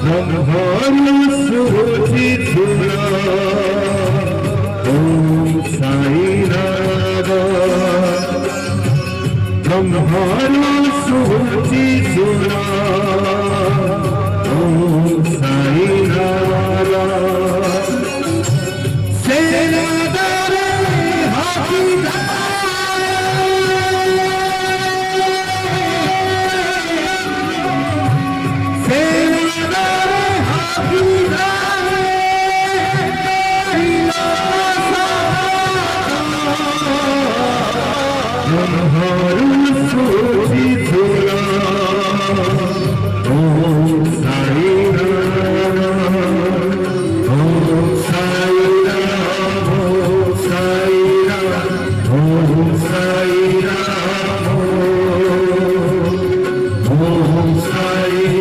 ब्रह्मानु सुरुचि धुरा ओम साई राधा ब्रह्मानु सुरुचि धुरा ओम साई राधा सेनादारे हाथी Sai